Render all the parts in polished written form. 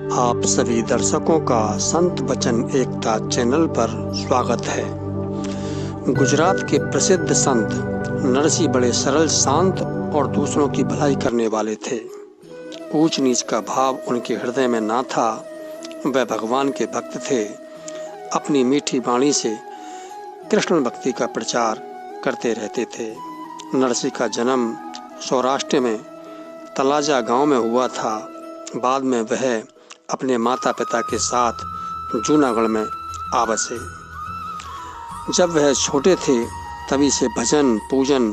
आप सभी दर्शकों का संत वचन एकता चैनल पर स्वागत है। गुजरात के प्रसिद्ध संत नरसी बड़े सरल, शांत और दूसरों की भलाई करने वाले थे। ऊंच नीच का भाव उनके हृदय में ना था। वह भगवान के भक्त थे। अपनी मीठी वाणी से कृष्ण भक्ति का प्रचार करते रहते थे। नरसी का जन्म सौराष्ट्र में तलाजा गांव में हुआ था। बाद में वह अपने माता पिता के साथ जूनागढ़ में आ बसे। जब वह छोटे थे तभी से भजन, पूजन,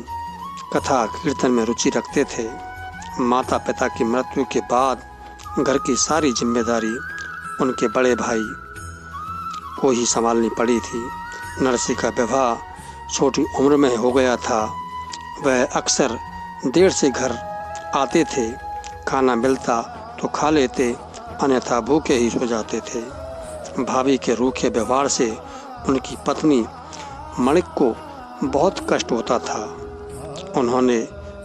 कथा, कीर्तन में रुचि रखते थे। माता पिता की मृत्यु के बाद घर की सारी जिम्मेदारी उनके बड़े भाई को ही संभालनी पड़ी थी। नरसी का विवाह छोटी उम्र में हो गया था। वह अक्सर देर से घर आते थे। खाना मिलता तो खा लेते, अन्यथा भूखे ही सो जाते थे। भाभी के रूखे व्यवहार से उनकी पत्नी मणिक को बहुत कष्ट होता था। उन्होंने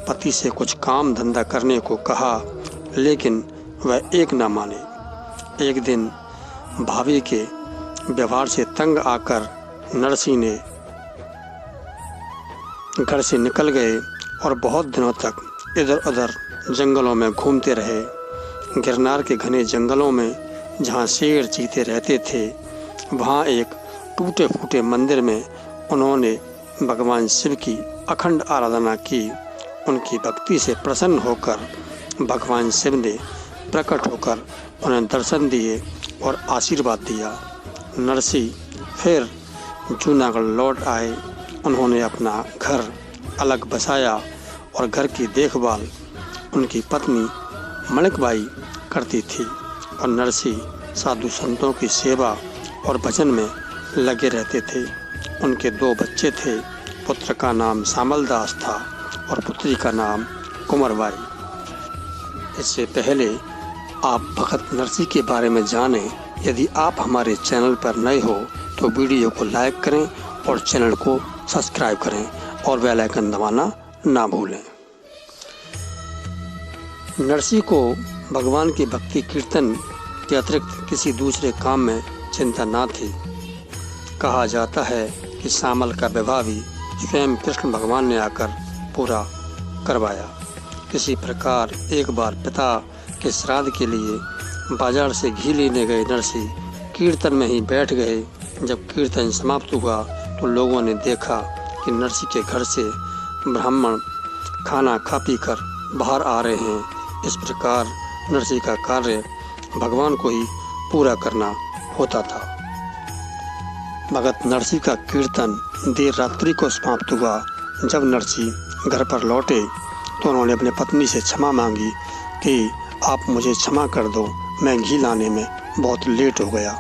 पति से कुछ काम धंधा करने को कहा, लेकिन वह एक न माने। एक दिन भाभी के व्यवहार से तंग आकर नरसी ने घर से निकल गए और बहुत दिनों तक इधर उधर जंगलों में घूमते रहे। गिरनार के घने जंगलों में जहाँ शेर चीते रहते थे, वहाँ एक टूटे फूटे मंदिर में उन्होंने भगवान शिव की अखंड आराधना की। उनकी भक्ति से प्रसन्न होकर भगवान शिव ने प्रकट होकर उन्हें दर्शन दिए और आशीर्वाद दिया। नरसी फिर जूनागढ़ लौट आए। उन्होंने अपना घर अलग बसाया और घर की देखभाल उनकी पत्नी मणिकबाई करती थी और नरसी साधु संतों की सेवा और भजन में लगे रहते थे। उनके 2 बच्चे थे। पुत्र का नाम सामलदास था और पुत्री का नाम कुंवरबाई। इससे पहले आप भगत नरसी के बारे में जानें, यदि आप हमारे चैनल पर नए हो तो वीडियो को लाइक करें और चैनल को सब्सक्राइब करें और बेल आइकन दबाना ना भूलें। नरसी को भगवान की भक्ति कीर्तन के अतिरिक्त किसी दूसरे काम में चिंता ना थी। कहा जाता है कि सामल का विवाह भी स्वयं कृष्ण भगवान ने आकर पूरा करवाया। इसी प्रकार एक बार पिता के श्राद्ध के लिए बाजार से घी लेने गए नरसी कीर्तन में ही बैठ गए। जब कीर्तन समाप्त हुआ तो लोगों ने देखा कि नरसी के घर से ब्राह्मण खाना खा पी कर बाहर आ रहे हैं। इस प्रकार नरसी का कार्य भगवान को ही पूरा करना होता था। भगत नरसी का कीर्तन देर रात्रि को समाप्त हुआ। जब नरसी घर पर लौटे तो उन्होंने अपने पत्नी से क्षमा मांगी कि आप मुझे क्षमा कर दो, मैं घी लाने में बहुत लेट हो गया।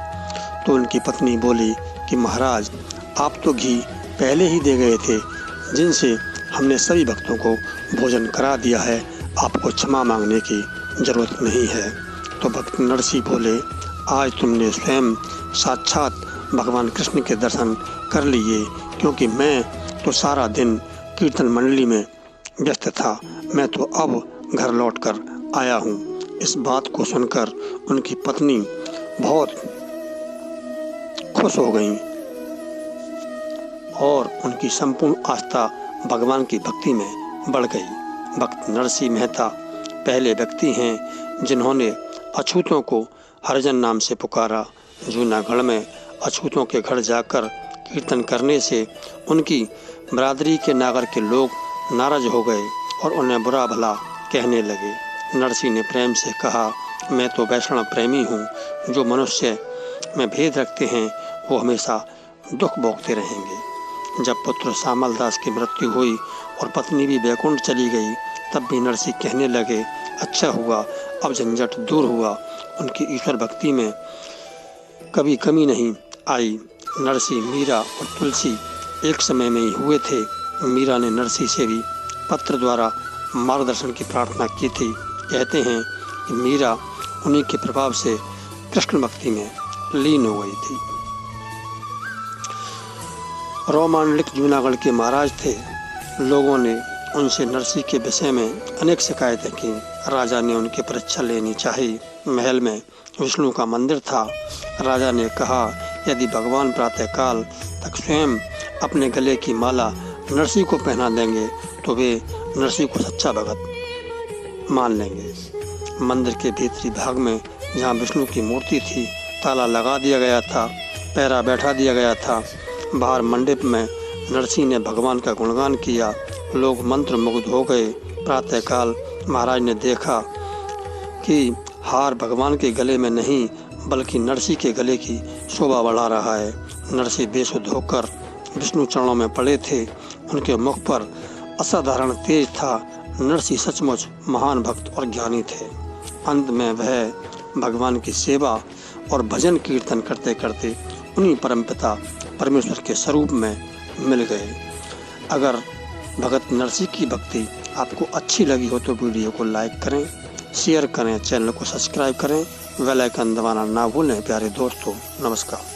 तो उनकी पत्नी बोली कि महाराज, आप तो घी पहले ही दे गए थे, जिनसे हमने सभी भक्तों को भोजन करा दिया है, आपको क्षमा मांगने की जरूरत नहीं है। तो भक्त नरसी बोले, आज तुमने स्वयं साक्षात भगवान कृष्ण के दर्शन कर लिए, क्योंकि मैं तो सारा दिन कीर्तन मंडली में व्यस्त था। मैं तो अब घर लौटकर आया हूँ। इस बात को सुनकर उनकी पत्नी बहुत खुश हो गई और उनकी संपूर्ण आस्था भगवान की भक्ति में बढ़ गई। भक्त नरसी मेहता पहले व्यक्ति हैं जिन्होंने अछूतों को हरिजन नाम से पुकारा। जूनागढ़ में अछूतों के घर जाकर कीर्तन करने से उनकी बरादरी के नागर के लोग नाराज हो गए और उन्हें बुरा भला कहने लगे। नरसी ने प्रेम से कहा, मैं तो वैष्णव प्रेमी हूँ। जो मनुष्य में भेद रखते हैं वो हमेशा दुख भोगते रहेंगे। जब पुत्र सामलदास की मृत्यु हुई और पत्नी भी बैकुंठ चली गई, तब भी नरसी कहने लगे, अच्छा हुआ, अब झंझट दूर हुआ। उनकी ईश्वर भक्ति में कभी कमी नहीं आई। नरसी, मीरा और तुलसी एक समय में ही हुए थे। मीरा ने नरसी से भी पत्र द्वारा मार्गदर्शन की प्रार्थना की थी। कहते हैं कि मीरा उन्हीं के प्रभाव से कृष्ण भक्ति में लीन हो गई थी। रोमांडिक जूनागढ़ के महाराज थे। लोगों ने उनसे नरसी के विषय में अनेक शिकायतें की। राजा ने उनकी परीक्षा लेनी चाहिए। महल में विष्णु का मंदिर था। राजा ने कहा, यदि भगवान प्रातःकाल तक स्वयं अपने गले की माला नरसी को पहना देंगे तो वे नरसी को सच्चा भगत मान लेंगे। मंदिर के भीतरी भाग में जहाँ विष्णु की मूर्ति थी, ताला लगा दिया गया था, पहरा बैठा दिया गया था। बाहर मंडप में नरसी ने भगवान का गुणगान किया। लोग मंत्रमुग्ध हो गए। प्रातःकाल महाराज ने देखा कि हार भगवान के गले में नहीं बल्कि नरसी के गले की शोभा बढ़ा रहा है। नरसी बेसुध होकर विष्णु चरणों में पड़े थे। उनके मुख पर असाधारण तेज था। नरसी सचमुच महान भक्त और ज्ञानी थे। अंत में वह भगवान की सेवा और भजन कीर्तन करते करते उन्हीं परमपिता परमेश्वर के स्वरूप में मिल गए। अगर भगत नरसी की भक्ति आपको अच्छी लगी हो तो वीडियो को लाइक करें, शेयर करें, चैनल को सब्सक्राइब करें, बेल आइकन दबाना ना भूलें। प्यारे दोस्तों, नमस्कार।